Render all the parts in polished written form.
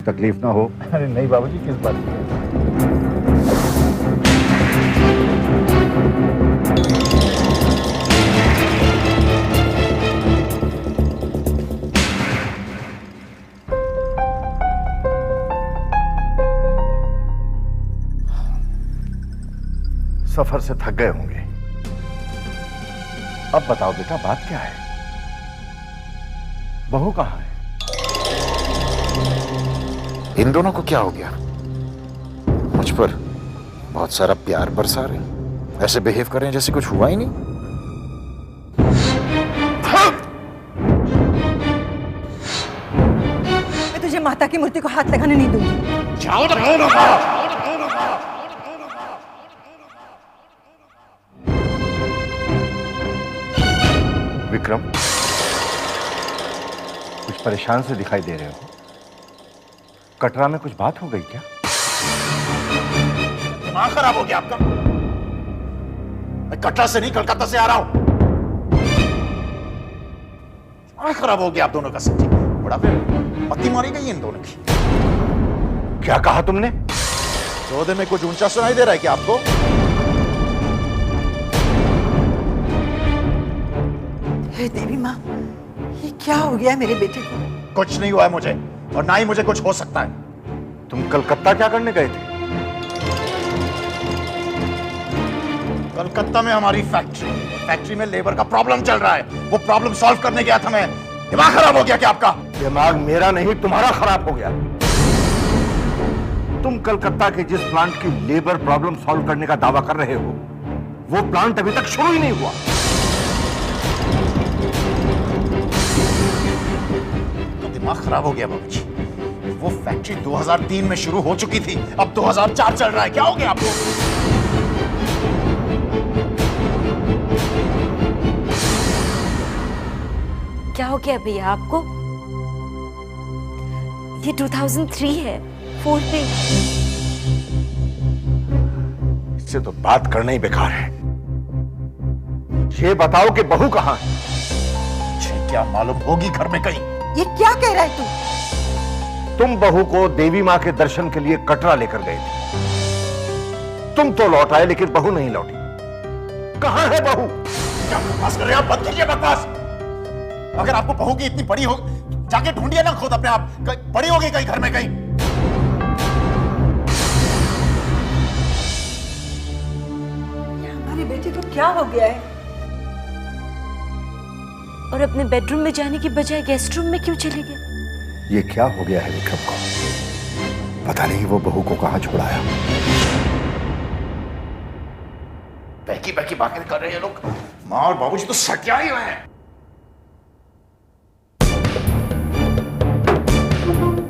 तकलीफ ना हो। अरे नहीं बाबूजी, किस बात की? सफर से थक गए होंगे। अब बताओ बेटा, बात क्या है? बहू कहां है? इन दोनों को क्या हो गया? मुझ पर बहुत सारा प्यार बरसा रहे, ऐसे बिहेव कर रहे हैं जैसे कुछ हुआ ही नहीं। मैं तुझे माता की मूर्ति को हाथ लगाने नहीं दूंगी। जाओ तो विक्रम, कुछ परेशान से दिखाई दे रहे हो। कटरा में कुछ बात हो गई क्या? दिमाग खराब हो गया आपका? मैं कटरा से नहीं, कलकत्ता से आ रहा हूं। दिमाग खराब हो गया आप दोनों का सच्ची। बड़ा फिर पत्ती मारी गई इन दोनों की। क्या कहा तुमने? 2 दिन में कुछ ऊंचा सुनाई दे रहा है क्या आपको? हे देवी माँ, ये क्या हो गया है मेरे बेटे को? कुछ नहीं हुआ है मुझे, और ना ही मुझे कुछ हो सकता है। तुम कलकत्ता क्या करने गए थे? कलकत्ता में हमारी फैक्ट्री में लेबर का प्रॉब्लम चल रहा है, वो प्रॉब्लम सॉल्व करने गया था मैं। दिमाग खराब हो गया क्या आपका? दिमाग मेरा नहीं, तुम्हारा खराब हो गया। तुम कलकत्ता के जिस प्लांट की लेबर प्रॉब्लम सॉल्व करने का दावा कर रहे हो, वो प्लांट अभी तक शुरू ही नहीं हुआ। दिमाग खराब हो गया बाबूजी। वो फैक्ट्री 2003 में शुरू हो चुकी थी, अब 2004 चल रहा है। क्या हो गया आपको? क्या हो गया भैया आपको? ये 2003 है, 4 पे। इससे तो बात करना ही बेकार है। ये बताओ कि बहू कहां है? मुझे क्या मालूम, होगी घर में कहीं। ये क्या कह रहा है तू? तुम बहू को देवी मां के दर्शन के लिए कटरा लेकर गए थे। तुम तो लौट आए, लेकिन बहू नहीं लौटी। कहां है बहू? क्या बकवास कर रहे हैं आप? बंद कीजिए बकवास। अगर आपको बहू की इतनी बड़ी हो, जाके ढूंढिए ना खुद अपने आप। बड़ी होगी कहीं घर में कहीं। हमारे बेटे को क्या हो गया है? और अपने बेडरूम में जाने की बजाय गेस्ट रूम में क्यों चले गए? ये क्या हो गया है विक्रम को? पता नहीं वो बहू को कहां छोड़ाया। बहकी बहकी बातें कर रहे हैं लोग। माँ और बाबूजी तो सटिया ही हुए हैं।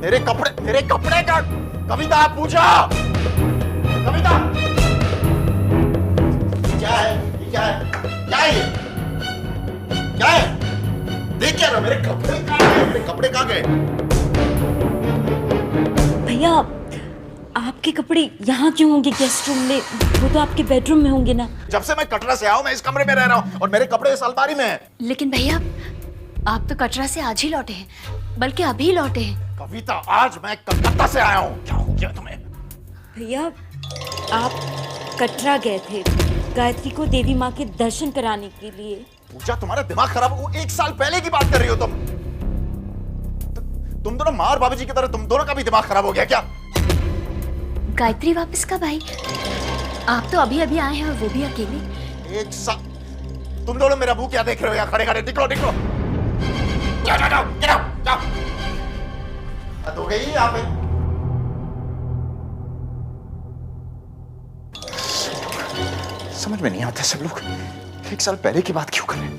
मेरे कपड़े का। कविता, पूजा, कविता, क्या है? क्या है? क्या है ये? क्या है? देख क्या रहा? मेरे कपड़े कहाँ गए? मेरे कपड़े कहाँ गए? भैया, आपके कपड़े यहाँ क्यों होंगे गेस्ट रूम में? वो तो आपके बेडरूम में होंगे ना। जब से मैं कटरा से आया हूँ, मैं इस कमरे में रह रहा हूँ, और मेरे कपड़े इस अलमारी में हैं। लेकिन भैया, आप तो कटरा से आज ही लौटे हैं, बल्कि अभी लौटे हैं। कविता, आज मैं कलकत्ता से आया हूँ। क्या हो गया तुम्हें? भैया, आप कटरा गए थे गायत्री को देवी माँ के दर्शन कराने के लिए। पूजा, तुम्हारा दिमाग खराब हो? 1 साल पहले की बात कर रही हो तुम। तुम दोनों माँ और बाबूजी की तरह तुम दोनों का भी दिमाग खराब हो गया क्या? गायत्री वापस कब आई? आप तो अभी अभी आए हैं, और वो भी अकेले। 1 साल? तुम दोनों मेरा मुंह क्या देख रहे हो यार? खड़े खड़े निकलो निकलो। जाओ जाओ जाओ, जाओ जाओ। हद हो गई यहाँ पे। समझ में नहीं आता सब लोग 1 साल पहले की बात क्यों कर रहे हैं?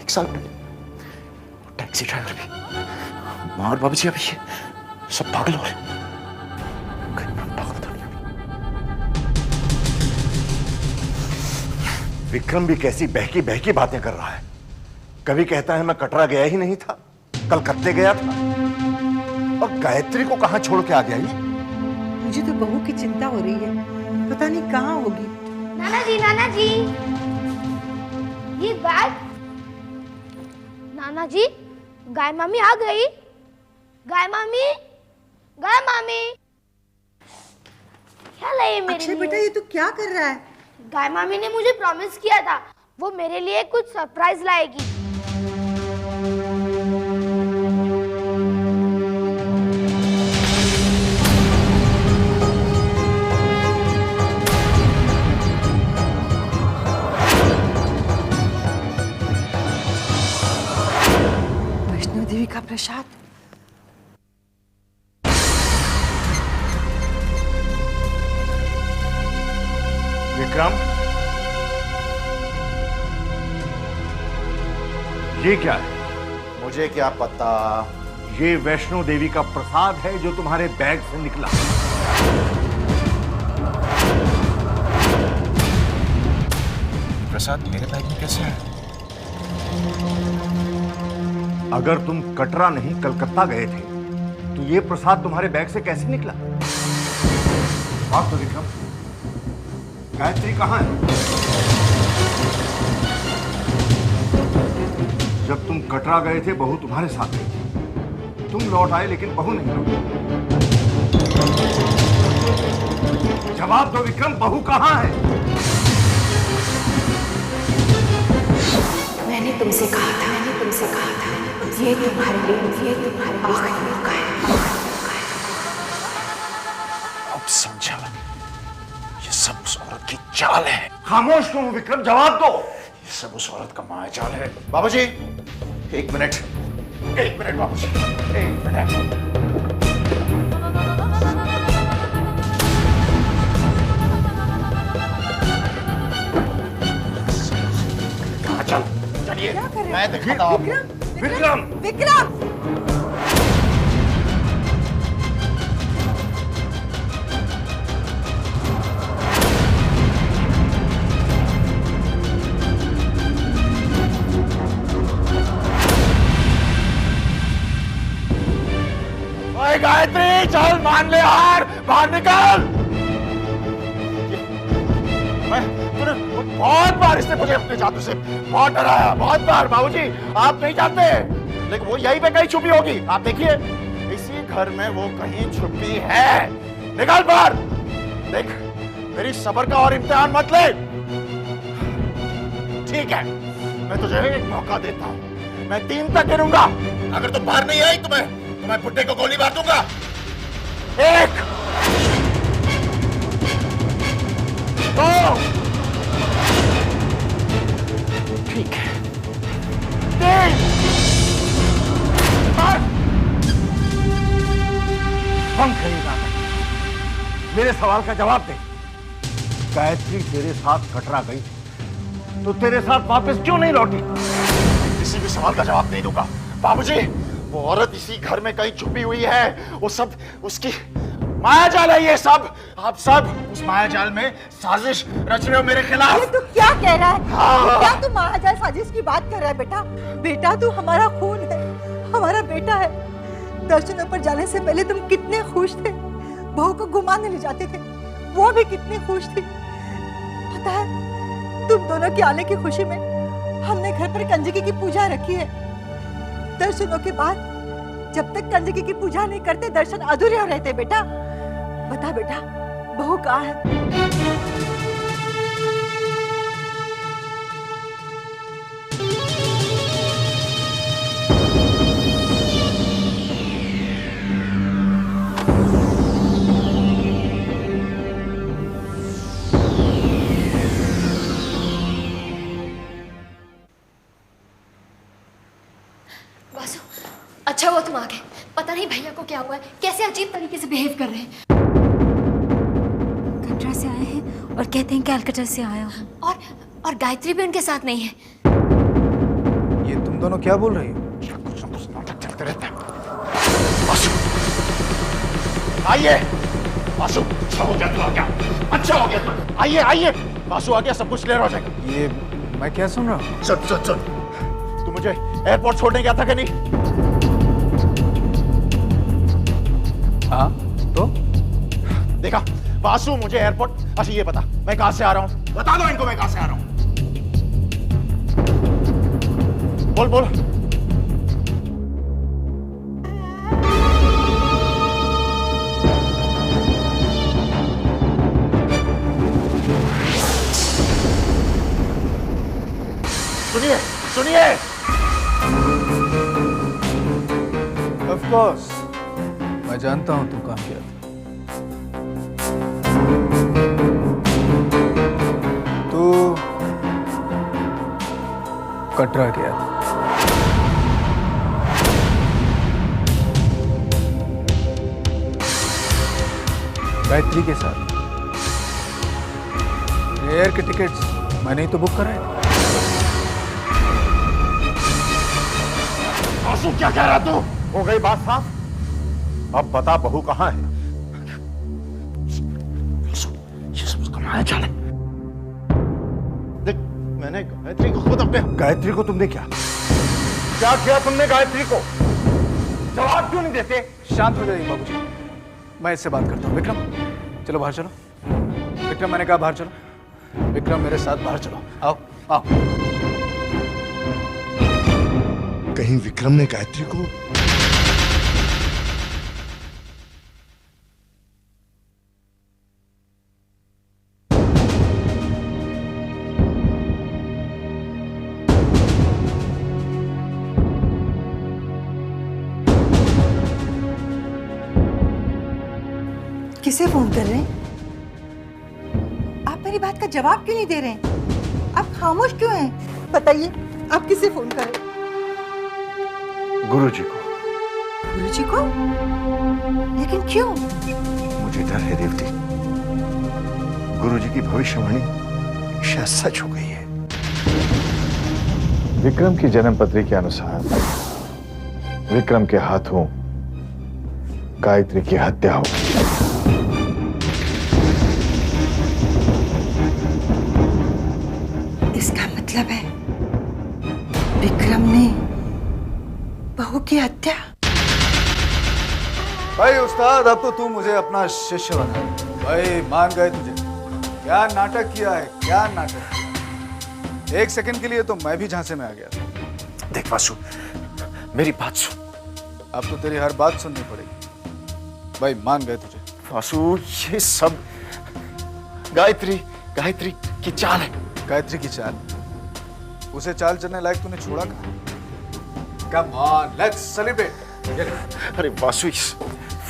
1 साल पहले टैक्सी ड्राइवर भी, माँ और बाबूजी अभी सब पागल हो रहे हैं। पागल तो नहीं। विक्रम भी कैसी बहकी बहकी बातें कर रहा है। कभी कहता है मैं कटरा गया ही नहीं था, कलकत्ते गया था। और गायत्री को कहां छोड़ के आ गया ये? मुझे तो बहू की चिंता हो रही है, पता नहीं कहाँ होगी। नाना जी, ये बैग। नाना जी, गाय मामी आ गई। गाय मामी, ये मेरे अक्षय लिए। बेटा ये तू क्या कर रहा है? गाय मामी ने मुझे प्रॉमिस किया था वो मेरे लिए कुछ सरप्राइज लाएगी। वैष्णो देवी का प्रसाद। विक्रम, ये क्या है? मुझे क्या पता। ये वैष्णो देवी का प्रसाद है जो तुम्हारे बैग से निकला। प्रसाद मेरे बैग में कैसे है? अगर तुम कटरा नहीं कलकत्ता गए थे तो ये प्रसाद तुम्हारे बैग से कैसे निकला? बात तो विक्रम, गायत्री कहाँ है? जब तुम कटरा गए थे बहू तुम्हारे साथ गई थी। तुम लौट आए लेकिन बहू नहीं लौटी। जवाब दो विक्रम, बहू कहाँ है? मैंने तुमसे कहा था ये तुम्हारे लिए आखिरी मौका है। अब समझा, ये सब उस औरत की चाल है। खामोश क्यों हो विक्रम, जवाब दो। ये सब उस औरत का माया जाल है। बाबूजी, एक मिनट बाबूजी, एक मिनट। चल, चलिए, मैं दिखाता हूँ आपको। विक्रम, विक्रम! ओए गायत्री, चल मान ले हार, बाहर निकल। तूने बहुत बार इसने मुझे अपने जादू से बहुत डराया, बहुत बार। बाबूजी, आप नहीं जानते, लेकिन वो यहीं पे कहीं छुपी होगी। आप देखिए, इसी घर में वो कहीं छुपी है। निकल बाहर। देख, मेरी सब्र का और इम्तिहान मत ले। ठीक है, मैं तुझे एक मौका देता हूं। मैं 3 तक गिनूंगा। अगर तुम बाहर नहीं आई तो मैं बुड्ढे को गोली मार दूंगा। 1 2 ठीक है, 3 कौन खरीदा? मेरे सवाल का जवाब दे। गायत्री तेरे साथ कटरा गई थी तो तेरे साथ वापस क्यों नहीं लौटी? किसी भी सवाल का जवाब नहीं दूंगा। बाबूजी, वो औरत इसी घर में कहीं छुपी हुई है। वो सब उसकी माया जाल है। ये सब आप सब उस माया जाल में साजिश रच रहे हो मेरे ये खिलाफ। तू क्या कह रहा है? हाँ। क्या तू महाजाल साजिश की बात कर रहा है बेटा? बेटा तू हमारा खून है, हमारा बेटा है। दर्शनों पर जाने से पहले तुम कितने खुश थे। बहू को घुमाने ले जाते थे, वो भी कितनी खुश थी। पता है, तुम दोनों के आने की खुशी में हमने घर पर कंजकी की पूजा रखी है। दर्शनों के बाद जब तक कंजकी की पूजा नहीं करते दर्शन अधूरे हो रहते। बेटा बता बेटा, बहू कहाँ है? वासु, अच्छा हुआ तुम आ गए। पता नहीं भैया को क्या हुआ है, कैसे अजीब तरीके से बिहेव कर रहे हैं। कटरा से आए हैं और कहते हैं कैलकटा से आया हूँ। और गायत्री भी उनके साथ नहीं है। ये तुम दोनों क्या बोल रही हो? कुछ न कुछ नाटक चलते रहता है। वासु, आइए। वासु, अच्छा हो गया तू आ गया। अच्छा हो गया तू। आइए आइए। वासु आ गया, सब कुछ क्लियर हो जाएगा। ये मैं क्या सुन रहा हूँ? सुन सुन सुन, तू मुझे एयरपोर्ट छोड़ने गया था कि नहीं? हाँ, तो देखा, वासु मुझे एयरपोर्ट। अच्छा ये बता, मैं कहां से आ रहा हूं? बता दो इनको मैं कहां से आ रहा हूं। बोल बोल। चाहिए। ऑफ कोर्स मैं जानता हूं तुम कहां गया था। तू कटरा गया था। गायत्री के साथ। एयर के टिकट्स मैंने ही तो बुक कराए। आंसू क्या कह रहा तू? हो गई बात साफ? अब बता बहू कहां है? ये सब उसका माया जाल है। देख, मैंने गायत्री को खुद अपने गायत्री को तुमने क्या किया तुमने गायत्री को? जवाब क्यों नहीं देते? शांत हो जाइए बाबूजी, मैं इससे बात करता हूँ। विक्रम चलो बाहर चलो। विक्रम मैंने कहा बाहर चलो। विक्रम मेरे साथ बाहर चलो। आओ आओ। कहीं विक्रम ने गायत्री को किसे फोन कर रहे हैं? आप मेरी बात का जवाब क्यों नहीं दे रहे हैं? आप खामोश क्यों हैं? बताइए, आप किसे फोन कर रहे हैं? गुरुजी को। गुरुजी को? लेकिन क्यों? मुझे डर है देवती, गुरुजी की भविष्यवाणी शायद सच हो गई है। विक्रम की जन्म पत्री के अनुसार विक्रम के हाथों गायत्री की हत्या हो। इसका मतलब है विक्रम ने बहू की हत्या। भाई उस्ताद, अब तो तू मुझे अपना शिष्य बना। भाई मान गए तुझे। क्या नाटक किया है, क्या नाटक किया। एक सेकंड के लिए तो मैं भी झांसे में आ गया। देख वासु, मेरी बात सुन। अब तो तेरी हर बात सुननी पड़ेगी। भाई मान गए तुझे। वासु, ये सब गायत्री की चाल है। गायत्री की चाल? उसे चाल चलने लायक तूने छोड़ा कहाँ? Come on, let's celebrate. अरे वासु,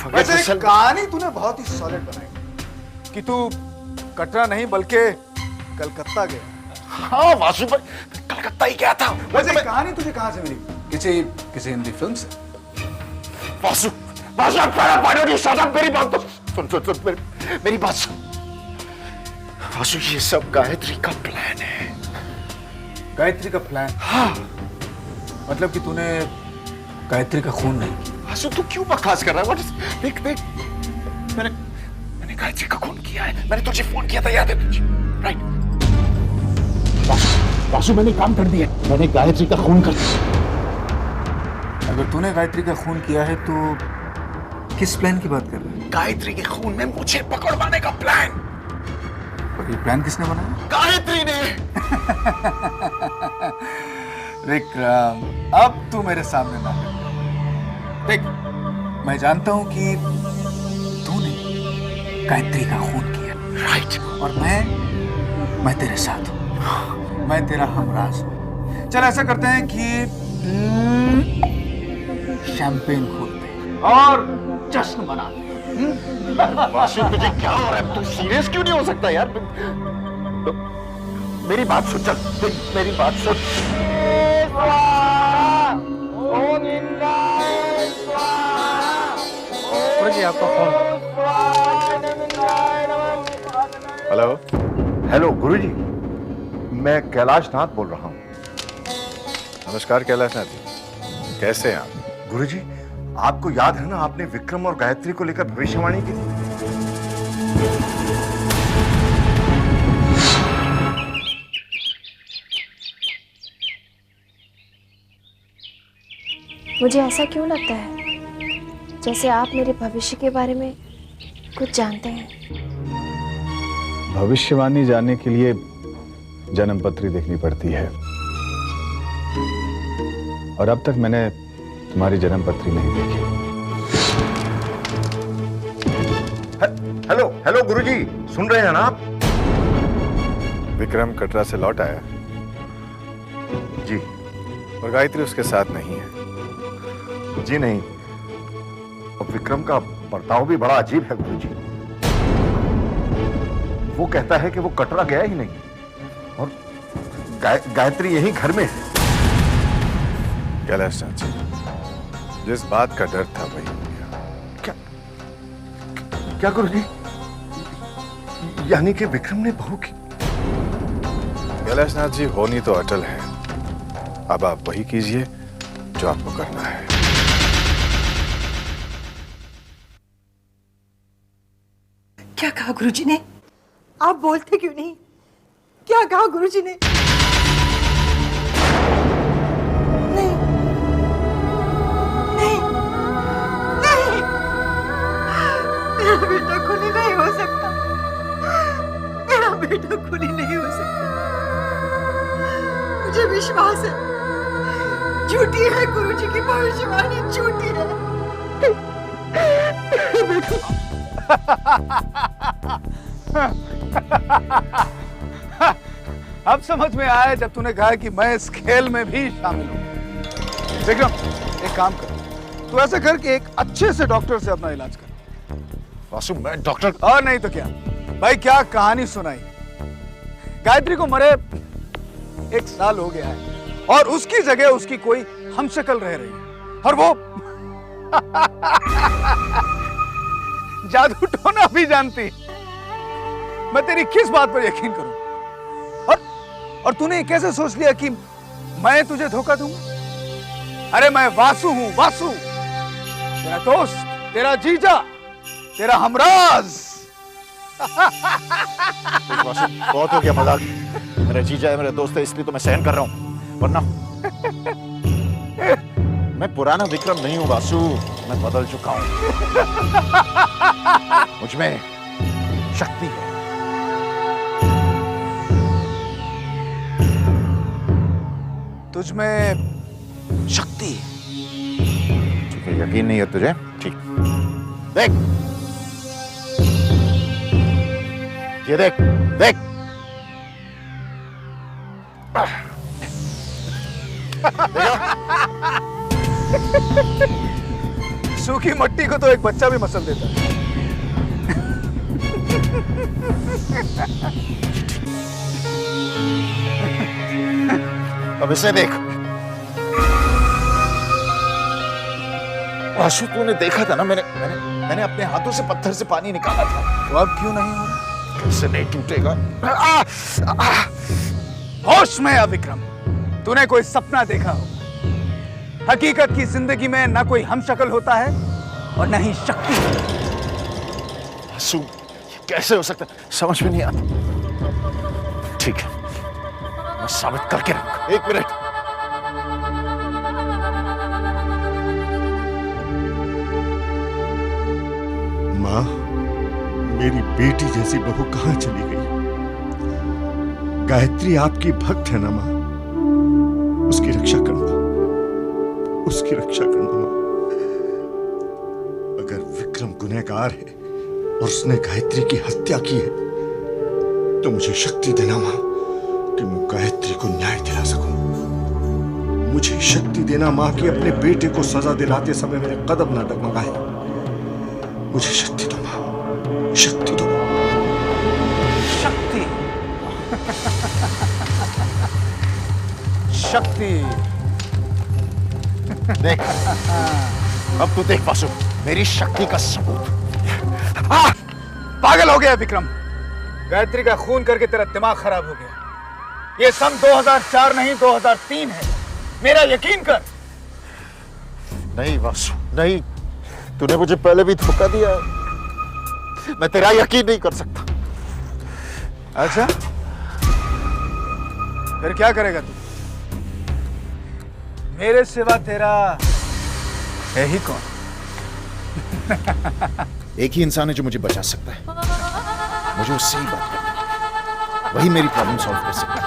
वैसे एक कहानी तूने बहुत ही सॉलिड बनाई कि तू कटरा नहीं बल्कि कलकत्ता गया। हाँ वासु, मैं कलकत्ता ही गया था। वैसे कहानी तुझे कहाँ से मिली? किसी हिंदी फिल्म से? वासु, मेरी बात तो सुन, मेरी बात सुन। वासु, ये सब गायत्री का प्लान है। गायत्री का प्लान? हाँ। मतलब कि तूने गायत्री का खून नहीं किया? वासु, तू क्यों बकवास कर रहा है? देख मैंने गायत्री का खून किया है। मैंने तुझे फोन किया था, याद है तुझे? राइट। वासु, मैंने काम कर दिया। मैंने गायत्री का खून कर दिया। अगर तूने गायत्री का खून किया है तो किस प्लान की बात कर रहा है? गायत्री के खून में मुझे पकड़वाने का प्लान। और ये प्लान किसने बनाया? गायत्री ने। विक्रम, अब तू मेरे सामने ना कर। देख, मैं जानता हूं कि तूने गायत्री का खून किया। राइट। और मैं तेरे साथ हूं। मैं तेरा हमराज हूं। चल ऐसा करते हैं कि शैंपेन खोलते हैं और जश्न मनाते हैं। वासु, तुझे क्या हो रहा है? तू सीरियस क्यों नहीं हो सकता यार? मेरी बात सुन, चल मेरी बात सुन। जी आपका फोन। हेलो हेलो गुरुजी, मैं कैलाश नाथ बोल रहा हूँ। नमस्कार कैलाश नाथ जी, कैसे हैं आप? गुरुजी, आपको याद है ना, आपने विक्रम और गायत्री को लेकर भविष्यवाणी की थी। मुझे ऐसा क्यों लगता है जैसे आप मेरे भविष्य के बारे में कुछ जानते हैं? भविष्यवाणी जानने के लिए जन्म पत्री देखनी पड़ती है, और अब तक मैंने तुम्हारी जन्म पत्री नहीं देखी। हेलो हेलो गुरुजी, सुन रहे हैं ना आप? विक्रम कटरा से लौट आया? जी, और गायत्री उसके साथ नहीं है। जी नहीं, और विक्रम का बर्ताव भी बड़ा अजीब है गुरुजी। वो कहता है कि वो कटरा गया ही नहीं और गायत्री यही घर में है। कैलाशनाथ जी, जिस बात का डर था वही हो गया। क्या गुरुजी? यानी कि विक्रम ने बहू की? कैलाशनाथ जी, होनी तो अटल है। अब आप वही कीजिए जो आपको करना है। क्या कहा गुरुजी ने? आप बोलते क्यों नहीं? क्या कहा गुरुजी ने? नहीं, नहीं, नहीं, मेरा बेटा खूनी नहीं हो सकता। मेरा बेटा खूनी नहीं हो सकता। मुझे विश्वास है, झूठी है गुरुजी की भविष्यवाणी, झूठी है। अब समझ में आया जब तूने कहा कि मैं इस खेल में भी शामिल हूं। विक्रम, एक काम कर, तू ऐसा कर कि एक अच्छे से डॉक्टर से अपना इलाज कर। वासु, मैं डॉक्टर? और नहीं तो क्या भाई, क्या कहानी सुनाई। गायत्री को मरे 1 साल हो गया है और उसकी जगह उसकी कोई हमशक्ल रह रही है, और वो जादू टोना भी जानती। मैं तेरी किस बात पर यकीन करूं? और तूने कैसे सोच लिया कि मैं तुझे धोखा दूंगा? अरे मैं वासु हूं, वासु, तेरा दोस्त, तेरा जीजा, तेरा हमराज। वासु, बहुत हो गया मजाक। मेरा जीजा है, मेरा दोस्त है, इसलिए तो मैं सहन कर रहा हूं, वरना मैं पुराना विक्रम नहीं हूं वासु, मैं बदल चुका हूं। मुझ में शक्ति है। तुझ में शक्ति? तुझे यकीन नहीं है तुझे? ठीक, देख, ये देख, देख। सूखी मट्टी को तो एक बच्चा भी मसल देता है। अब इसे देख। वासु, तूने देखा था ना, मैंने अपने हाथों से पत्थर से पानी निकाला था। तो अब क्यों नहीं हो रहा? कैसे नहीं टूटेगा? होश में आ विक्रम, तूने कोई सपना देखा हो। हकीकत की जिंदगी में ना कोई हमशक्ल होता है और न ही शक्ति। वासु, कैसे हो सकता है? समझ में नहीं आता। ठीक है, मैं साबित करके रहूंगा। 1 मिनट। माँ, मेरी बेटी जैसी बहू कहां चली गई? गायत्री आपकी भक्त है ना माँ? उसकी रक्षा करना, उसकी रक्षा करना माँ। अगर विक्रम गुनहगार है और उसने गायत्री की हत्या की है, तो मुझे शक्ति देना माँ कि मैं गायत्री को न्याय दिला सकूं। मुझे शक्ति देना माँ कि अपने बेटे को सजा दिलाते समय मेरे कदम न डगमगाए। मुझे शक्ति दो माँ, शक्ति दो। शक्ति? शक्ति? देख, अब तू देख वासु, मेरी शक्ति का सबूत। पागल हो गया विक्रम, गायत्री का खून करके तेरा दिमाग खराब हो गया। ये सन 2004 नहीं 2003 है, मेरा यकीन कर। नहीं वासु, नहीं, तूने मुझे पहले भी धोखा दिया है। मैं तेरा यकीन नहीं कर सकता। अच्छा, फिर क्या करेगा तू? मेरे सिवा तेरा है ही कौन? एक ही इंसान है जो मुझे बचा सकता है। मुझे उससे ही बात करनी है, वही मेरी प्रॉब्लम सॉल्व कर सकता है।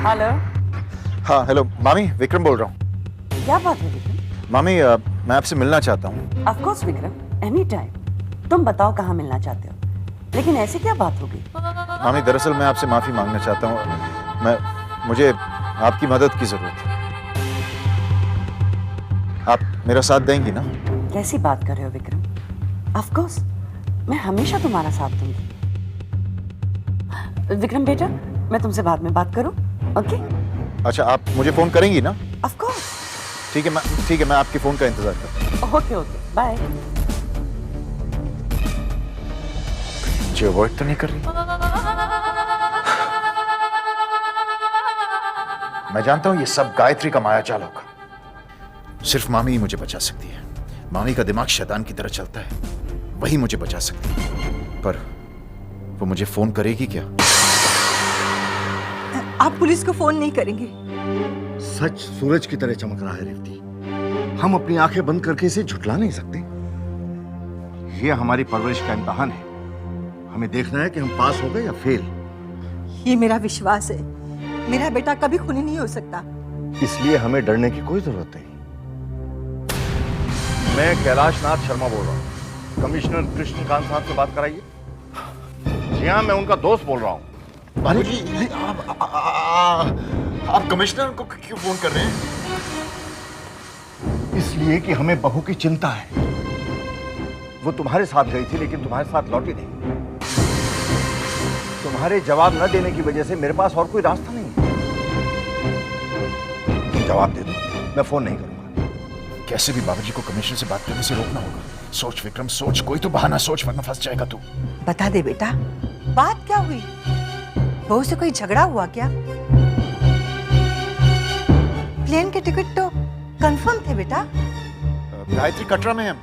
हेलो। हाँ हेलो मामी, विक्रम बोल रहा हूँ। क्या बात है विक्रम? मामी, मैं आपसे मिलना चाहता हूँ। Of course Vikram, any time. तुम बताओ कहाँ मिलना चाहते हो, लेकिन ऐसी क्या बात होगी? मामी दरअसल मैं आपसे माफी मांगना चाहता हूँ। मुझे आपकी मदद की जरूरत है। आप मेरा साथ देंगी ना? कैसी बात कर रहे हो विक्रम? ऑफ कोर्स, मैं हमेशा तुम्हारा साथ दूंगी। विक्रम बेटा, मैं तुमसे बाद में बात करूं? ओके? अच्छा, आप मुझे फोन करेंगी ना? Of course. ठीक है, मैं आपके फोन का इंतजार करता हूँ। Okay, bye. मुझे अवॉइड तो नहीं कर रही? मैं जानता हूं ये सब गायत्री का माया जाल होगा। सिर्फ मामी ही मुझे बचा सकती है। मामी का दिमाग शैतान की तरह चलता है, वही मुझे बचा सकती है। पर वो मुझे फोन करेगी क्या? आप पुलिस को फोन नहीं करेंगे? सच सूरज की तरह चमक रहा है रेवती। हम अपनी आंखें बंद करके इसे झुठला नहीं सकते। ये हमारी परवरिश का इम्तिहान है। हमें देखना है कि हम पास हो गए या फेल। ये मेरा विश्वास है, मेरा बेटा कभी खूनी नहीं हो सकता। इसलिए हमें डरने की कोई जरूरत नहीं। मैं कैलाश नाथ शर्मा बोल रहा हूँ। कमिश्नर कृष्णकांत साहब से बात कराइए। जी हाँ, मैं उनका दोस्त बोल रहा हूँ। बाबूजी, आप कमिश्नर को क्यों फोन कर रहे हैं? इसलिए कि हमें बहू की चिंता है। वो तुम्हारे साथ गई थी लेकिन तुम्हारे साथ लौटी नहीं। तुम्हारे जवाब न देने की वजह से मेरे पास और कोई रास्ता नहीं है। जवाब दे दो, मैं फोन नहीं करूंगा। कैसे भी बाबूजी को कमिश्नर से बात करने से रोकना होगा। सोच विक्रम, सोच, कोई तो बहाना सोच, वरना फंस जाएगा तू। बता दे बेटा, बात क्या हुई? बहू से कोई झगड़ा हुआ क्या? प्लेन के टिकट तो कंफर्म थे बेटा। गायत्री कटरा में है।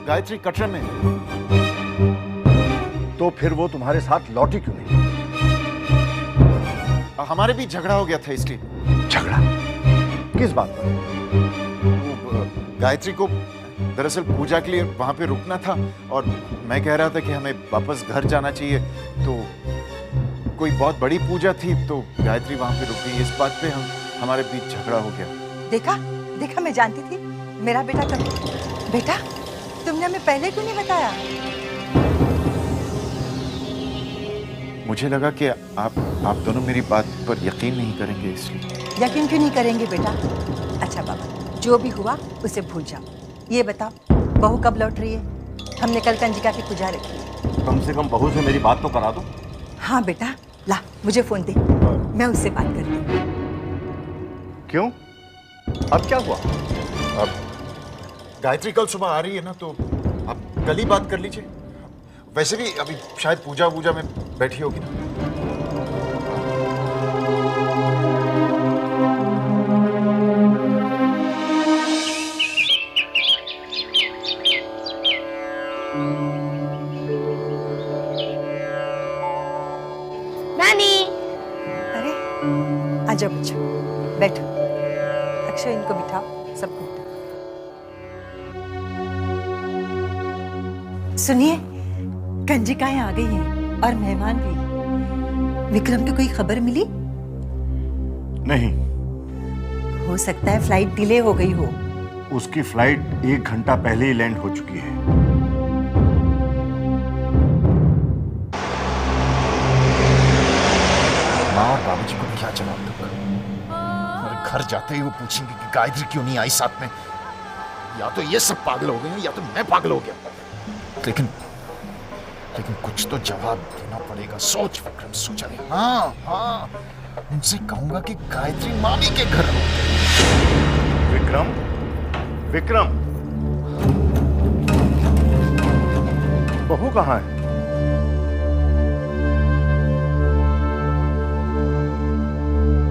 गायत्री कटरा में है। तो फिर वो तुम्हारे साथ लौटी क्यों नहीं? हमारे बीच झगड़ा हो गया था इसलिए। झगड़ा? किस बात पर? गायत्री को दरअसल पूजा के लिए वहां पे रुकना था और मैं कह रहा था कि हमें वापस घर जाना चाहिए, तो कोई बहुत बड़ी पूजा थी तो गायत्री वहां पे रुक गई। इस बात पे हमारे बीच झगड़ा हो गया। देखा मैं जानती थी मेरा बेटा कभी। बेटा, तुमने हमें पहले क्यों नहीं बताया? मुझे लगा कि आप दोनों मेरी बात पर यकीन नहीं करेंगे, इसलिए। यकीन क्यों नहीं करेंगे बेटा? अच्छा बाबा, जो भी हुआ उसे भूल जाओ। ये बताओ, बहू कब लौट रही है? हमने कल कंजिका की पूजा रखी है। कम से कम बहू से मेरी बात तो करा दो। हाँ बेटा, ला मुझे फोन दे, मैं उससे बात करती हूँ। क्यों? अब क्या हुआ? अब गायत्री कल सुबह आ रही है ना, तो आप कल ही बात कर लीजिए। वैसे भी अभी शायद पूजा में बैठी होगी ना। नानी, अरे आ जाओ बच्चों, बैठो। अक्षय, इनको बिठाओ, सबको बिठाओ। सुनिए, कंजिकाएं आ गई हैं और मेहमान भी। विक्रम की कोई खबर मिली? नहीं। हो सकता है फ्लाइट डिले हो गई हो। उसकी फ्लाइट 1 घंटा पहले ही लैंड हो चुकी है। माँ और बाबूजी को क्या जवाब दूंगा? और घर जाते ही वो पूछेंगे कि गायत्री क्यों नहीं आई साथ में। या तो ये सब पागल हो गए हैं या तो मैं पागल हो गया। लेकिन कुछ तो जवाब देना पड़ेगा। सोच विक्रम, सोचा नहीं। हाँ, उनसे कहूंगा कि गायत्री मामी के घर हो। विक्रम, बहू कहाँ है?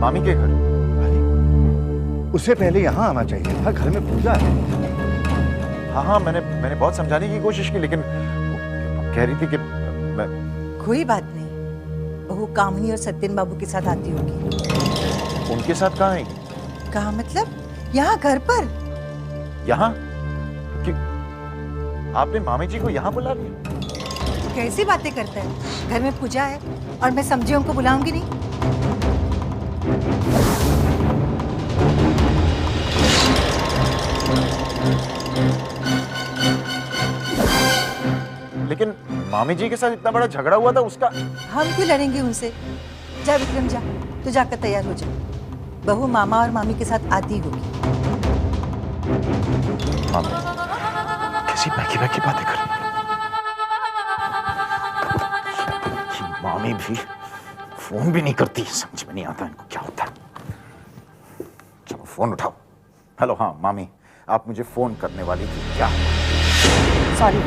मामी के घर। अरे, उसे पहले यहाँ आना चाहिए था, घर में पूजा है। हाँ, मैंने बहुत समझाने की कोशिश की, लेकिन कह रही थी कि मैं... कोई बात नहीं, बहू कामनी और सत्यन बाबू के साथ आती होगी। उनके साथ कहाँ आएगी? कहाँ मतलब? यहाँ घर पर। यहाँ? कि आपने मामी जी को यहाँ बुला लिया? कैसी बातें करता है? घर में पूजा है और मैं समझियों को बुलाऊंगी नहीं। लेकिन मामी जी के साथ इतना बड़ा झगड़ा हुआ था उसका। हम क्यों लड़ेंगे उनसे? जा विक्रम जा, तो जाकर तैयार हो जा। बहू मामा और मामी के साथ आती होगी। मामी कैसी बहकी बहकी बातें कर रही है। मामी भी फोन भी नहीं करती, समझ में नहीं आता इनको क्या होता है। चलो फोन उठाओ। हेलो, हाँ मामी, आप मुझे फोन करने वाली थी क्या? सॉरी,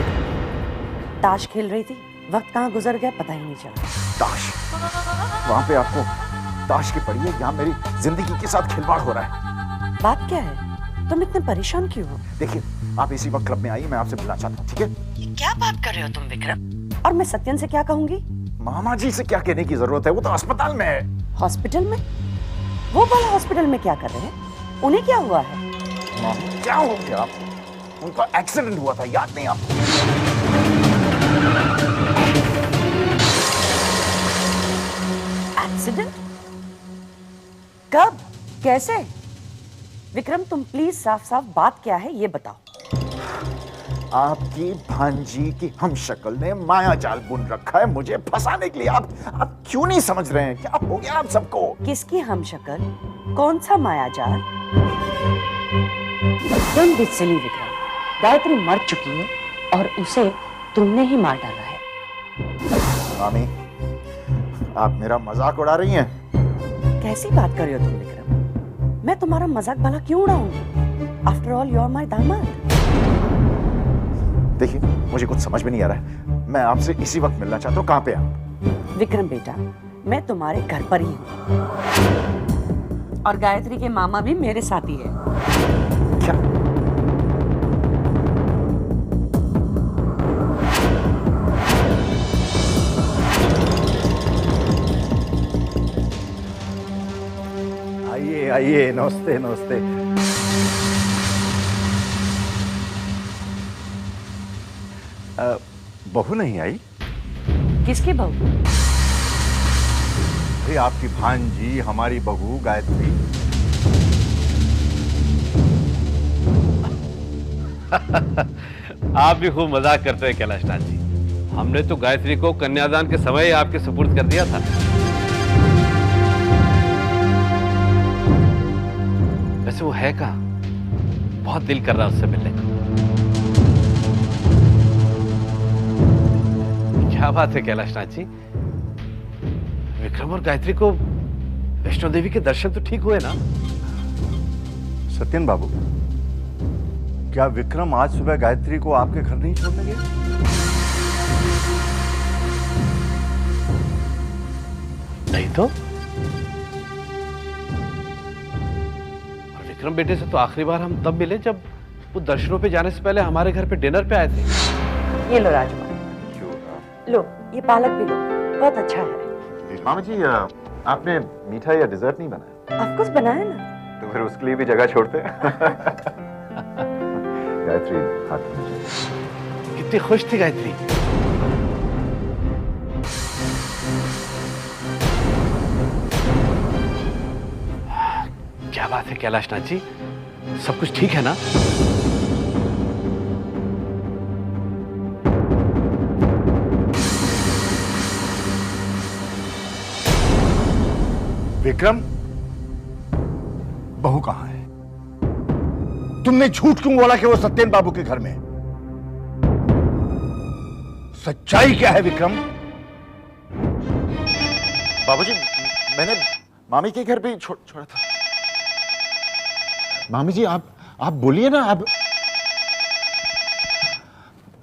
ताश खेल रही थी, वक्त कहाँ गुजर गया पता ही नहीं चला। ताश? वहां पे आपको ताश की पड़ी है, यहाँ मेरी जिंदगी के साथ खिलवाड़ हो रहा है। बात क्या है? तुम इतने परेशान क्यों हो? देखिए, आप इसी वक्त क्लब में आइए, मैं आपसे मिलना चाहता हूँ, ठीक है? ये क्या बात कर रहे हो तुम विक्रम? और मैं सत्यन से क्या कहूंगी? मामा जी से क्या कहने की जरूरत है, वो तो अस्पताल में है। हॉस्पिटल में? वो वाला हॉस्पिटल में क्या कर रहे हैं? उन्हें क्या हुआ है? मामी क्या हो गया? उनका एक्सीडेंट हुआ था, याद नहीं आपको? एक्सीडेंट? कब? कैसे? विक्रम तुम प्लीज साफ साफ बात क्या है ये बताओ। आपकी भांजी की हम शक्ल ने माया जाल बुन रखा है मुझे फंसाने के लिए। आप क्यों नहीं समझ रहे हैं? क्या हो गया आप सबको? किसकी हम शक्ल? कौन सा मायाजाल? Don't be silly Vikram, Gayatri मर चुकी है और उसे तुमने ही मार डाला है। मामी, आप मेरा मजाक उड़ा रही हैं? कैसी बात कर रहे हो तुम विक्रम? मैं तुम्हारा मजाक भला क्यों उड़ाऊंगी? After all you are my दामाद। देखिए, मुझे कुछ समझ में नहीं आ रहा है, मैं आपसे इसी वक्त मिलना चाहता हूँ। कहाँ पे आप? विक्रम बेटा, मैं तुम्हारे घर पर ही हूँ और गायत्री के मामा भी मेरे साथ ही है। क्या? आइए आइए, नमस्ते नमस्ते। बहू नहीं आई? किसकी बहू? अरे आपकी भांजी, हमारी बहू गायत्री। आप भी खूब मजाक करते हैं कैलाश नाथ जी। हमने तो गायत्री को कन्यादान के समय ही आपके सुपुर्द कर दिया था। वैसे वो है कहाँ? बहुत दिल कर रहा है उससे मिलने का। क्या बात है कैलाश नाथ जी, विक्रम और गायत्री को वैष्णो देवी के दर्शन तो ठीक हुए ना? सत्यन बाबू, क्या विक्रम आज सुबह गायत्री को आपके घर नहीं छोड़ने गए? नहीं तो। और विक्रम बेटे से तो आखिरी बार हम तब मिले जब वो दर्शनों पे जाने से पहले हमारे घर पे डिनर पे आए थे। ये लो राजमा, लो ये पालक भी लो, बहुत अच्छा है। मामा जी, आपने मीठा या डिजर्ट नहीं बनाया? ऑफ कोर्स बनाया ना। तो फिर उसके लिए भी जगह छोड़ते हैं। गायत्री हाथ में। कितनी खुश थी गायत्री। क्या बात है कैलाश नाथ जी, सब कुछ ठीक है ना? विक्रम, बहू कहां है? तुमने झूठ क्यों बोला कि वो सत्येन बाबू के घर में? सच्चाई क्या है विक्रम? बाबूजी, मैंने मामी के घर पे छोड़ा था। मामी जी, आप बोलिए ना। आप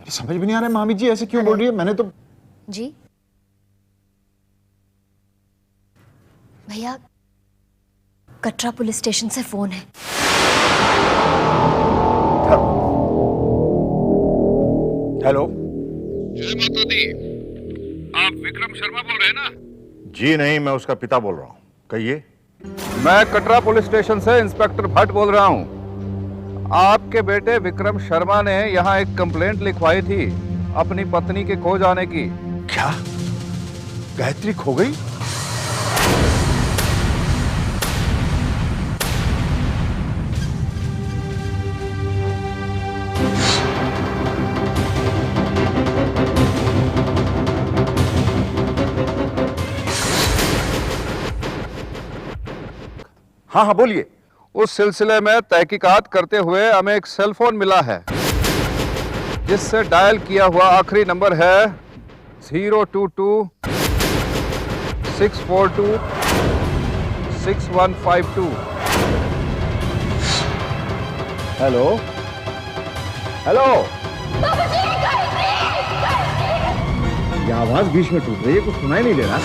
समझ भी नहीं आ रहा है मामी जी ऐसे क्यों बोल रही है। मैंने तो। जी भैया, कटरा पुलिस स्टेशन से फोन है। हेलो। जय माता दी। आप विक्रम शर्मा बोल रहे हैं ना? जी नहीं, मैं उसका पिता बोल रहा हूं। कहिए। मैं कटरा पुलिस स्टेशन से इंस्पेक्टर भट्ट बोल रहा हूं। आपके बेटे विक्रम शर्मा ने यहाँ एक कंप्लेंट लिखवाई थी अपनी पत्नी के खो जाने की। क्या गायत्री खो गई? हाँ हाँ बोलिए। उस सिलसिले में तहकीकात करते हुए हमें एक सेल फोन मिला है जिससे डायल किया हुआ आखिरी नंबर है 022-642-6152। Hello hello. ये आवाज बीच में टूट रही है, कुछ सुनाई नहीं दे रहा।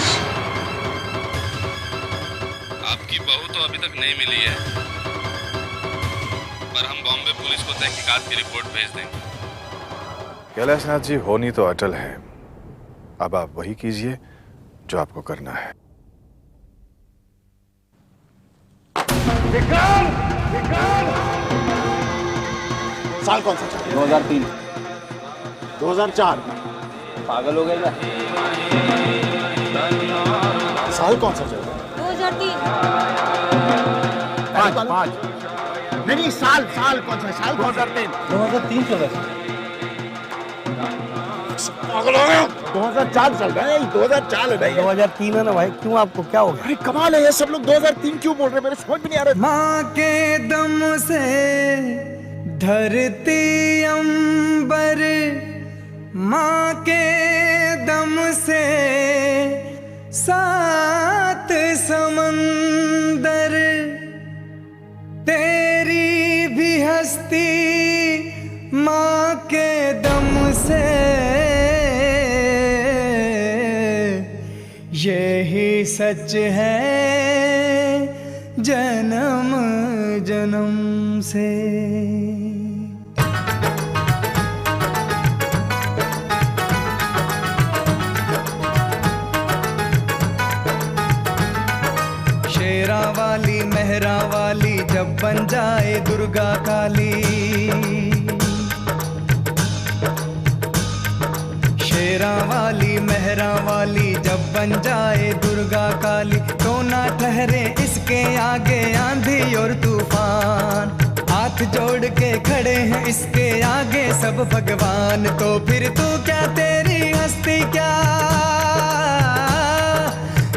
आपकी बहू तो अभी तक नहीं मिली है, पर हम बॉम्बे पुलिस को तहकीकात की रिपोर्ट भेज देंगे। कैलाशनाथ जी, होनी तो अटल है। अब आप वही कीजिए जो आपको करना है। विक्रम! विक्रम! साल कौन सा? 2003। 2004। पागल हो गए क्या? साल कौन सा चल रहा है? 2003। 5 नहीं, साल कौन सा? साल 2003। 2003 चल रहा है। पागल हो गए? 2004 चल रहा है। 2004 है भाई। 2003 है ना भाई, क्यों आपको क्या हो गया? अरे कमाल है, ये सब लोग 2003 क्यों बोल रहे हैं? मेरे समझ में नहीं आ रहा। माँ के दम से धरती अंबर, माँ के दम से 7 समंदर, तेरी भी हस्ती माँ के दम से, यही सच है जन्म जन्म से। शेरा वाली मेहरा वाली जब बन जाए दुर्गा काली, शेरा वाली मेहरा वाली जब बन जाए दुर्गा काली, तो ना ठहरे इसके आगे आंधी और तूफान। हाथ जोड़ के खड़े हैं इसके आगे सब भगवान, तो फिर तू क्या तेरी हस्ती क्या,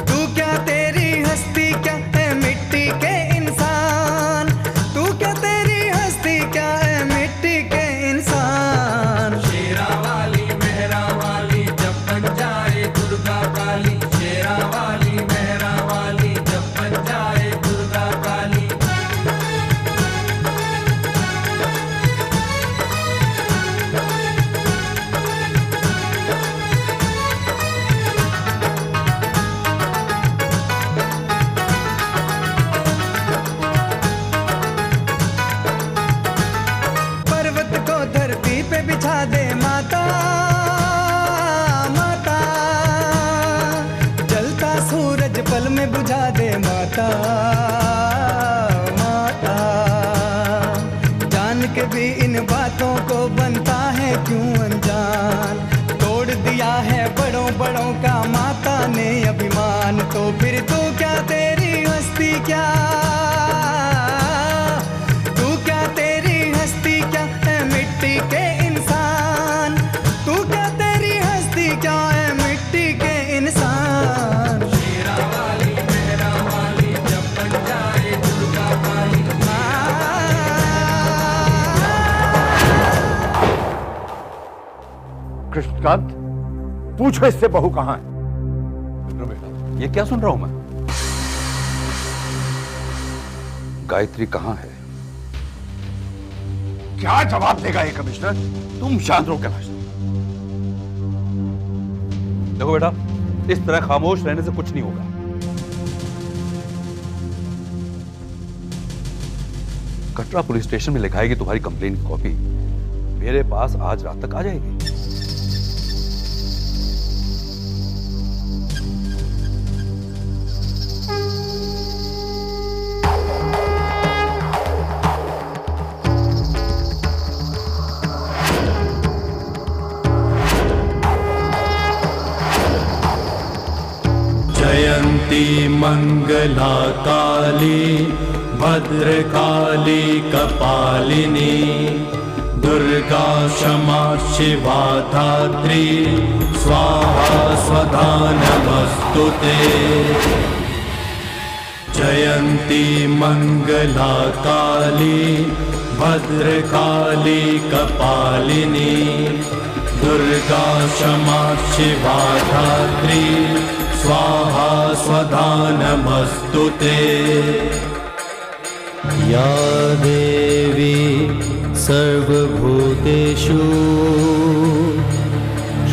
तू क्या तेरी हस्ती क्या है मिट्टी के इंसान, तू क्या तेरी हस्ती क्या है मिट्टी के इंसान। शेरा वाली मेहरा वाली जब बन जाए दुर्गा काली, शेरा वाली मेहरा वाली जब बन जाए दुर्गा काली। पर्वत को धरती पे बिछा दे माता, माता जलता सूरज पल में बुझा दे माता, माता जान के भी इन बातों को बनता है क्यों अनजान, तोड़ दिया है बड़ों बड़ों का माता ने अभिमान, तो फिर तू क्या तेरी हस्ती क्या, तू क्या तेरी हस्ती क्या है मिट्टी के इंसान, तू क्या तेरी हस्ती क्या है मिट्टी के इंसान। शेरा वाली मेहरा वाली जब बन जाए दुर्गा काली। कृष्णकांत, पूछो इससे बहू कहाँ है? ये क्या सुन रहा हूं मैं? गायत्री कहाँ है? क्या जवाब देगा ये कमिश्नर? तुम शांत रहो कैलाश। देखो बेटा, इस तरह खामोश रहने से कुछ नहीं होगा। कटरा पुलिस स्टेशन में लिखा है कि तुम्हारी कंप्लेंट की कॉपी मेरे पास आज रात तक आ जाएगी। जयंती मंगला काली भद्रकाली कपालिनी दुर्गा क्षमा शिवा धात्री स्वाहा स्वधा नमस्तुते। जयंती मंगला काली भद्रकाली कपालिनी दुर्गा क्षमा शिवा धात्री स्वाहा स्वधा नमस्तुते। या देवी सर्वभूतेषु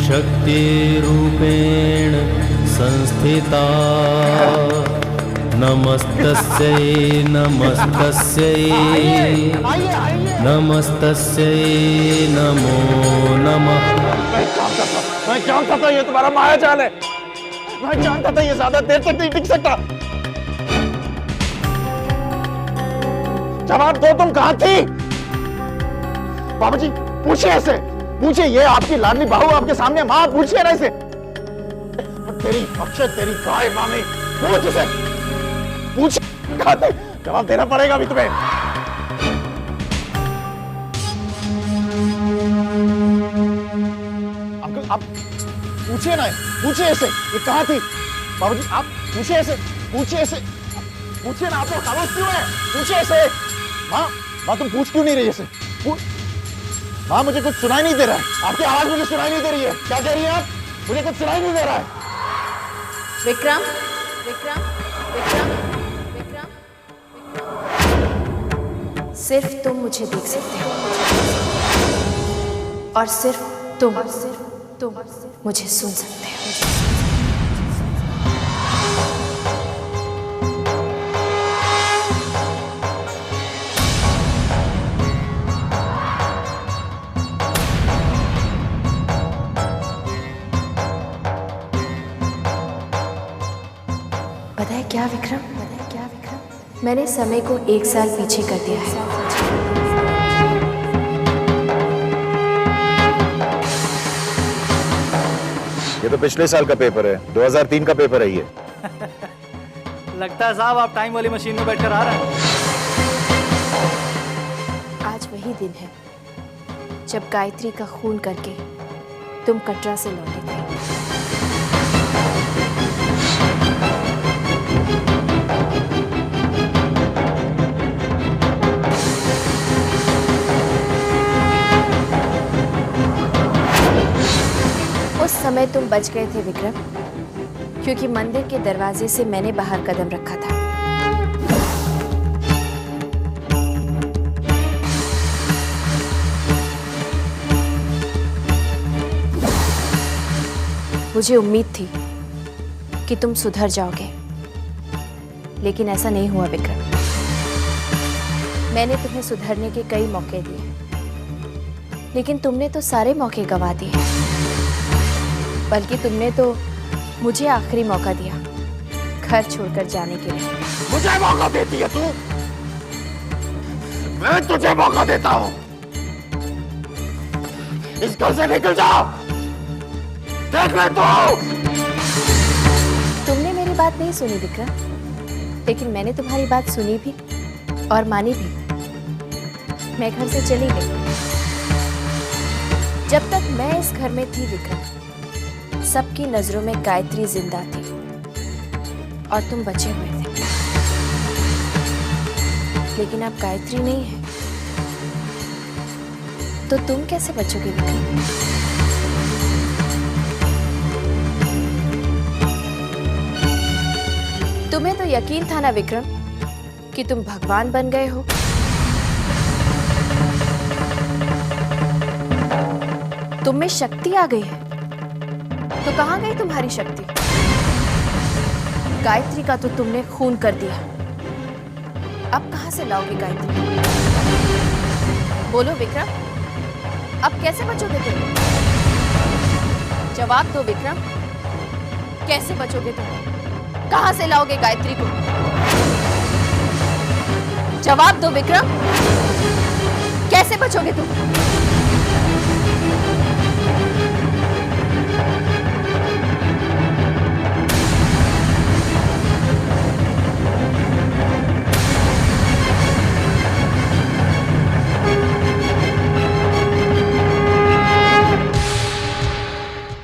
शक्तिरूपेण संस्थिता नमस्तस्यै नमस्तस्यै नमस्तस्यै नमो नमः। मैं जानता था ये तुम्हारा माया जाल है। मैं जानता था ये ज्यादा देर तक नहीं टिक सकता। जवाब दो, तुम कहां थी? बाबूजी पूछिए ऐसे, पूछिए, ये आपकी लाडली बहू आपके सामने, मां पूछिए ना इसे। तेरी अक्षय तेरी गाय मामी, पूछ इसे, पूछ, जवाब देना पड़ेगा अभी तुम्हें। अंकल आप पूछिए ना, पूछिए इसे, ये कहां थी? बाबूजी आप पूछिए इसे, पूछिए इसे, पूछिए ना, आप लोग खामोश क्यों है? पूछिए इसे। माँ तुम पूछ क्यों नहीं रही इसे? माँ मुझे कुछ सुनाई नहीं दे रहा है, आपकी आवाज मुझे सुनाई नहीं दे रही है। क्या कह रही है आप? मुझे कुछ सुनाई नहीं दे रहा है। विक्रम, विक्रम, विक्रम, विक्रम, विक्रम। सिर्फ तुम मुझे देख सकते हो और सिर्फ तुम मुझे सुन सकते हो। पता है क्या विक्रम, मैंने समय को 1 साल पीछे कर दिया है। ये तो पिछले साल का पेपर है, 2003 का पेपर है ये। लगता है साहब आप टाइम वाली मशीन में बैठकर आ रहे हैं। आज वही दिन है जब गायत्री का खून करके तुम कटरा से लौटे थे। उस समय तुम बच गए थे विक्रम, क्योंकि मंदिर के दरवाजे से मैंने बाहर कदम रखा था। मुझे उम्मीद थी कि तुम सुधर जाओगे, लेकिन ऐसा नहीं हुआ विक्रम। मैंने तुम्हें सुधरने के कई मौके दिए, लेकिन तुमने तो सारे मौके गंवा दिए। बल्कि तुमने तो मुझे आखिरी मौका दिया घर छोड़कर जाने के लिए। मुझे मौका देती है तू? मैं तुझे मौका देता हूं। इस घर से निकल जाओ। देख ले तू। तुमने मेरी बात नहीं सुनी विक्रम, लेकिन मैंने तुम्हारी बात सुनी भी और मानी भी। मैं घर से चली गई। जब तक मैं इस घर में थी विक्रम, सबकी नजरों में गायत्री जिंदा थी और तुम बचे हुए थे। लेकिन अब गायत्री नहीं है, तो तुम कैसे बचोगे विक्रम? तुम्हें तो यकीन था ना विक्रम कि तुम भगवान बन गए हो। तुम में शक्ति आ गई है, तो कहां गई तुम्हारी शक्ति? गायत्री का तो तुमने खून कर दिया, अब कहां से लाओगे गायत्री? बोलो विक्रम, अब कैसे बचोगे तुम? जवाब दो विक्रम, कैसे बचोगे तुम? कहां से लाओगे गायत्री को? जवाब दो विक्रम, कैसे बचोगे तुम?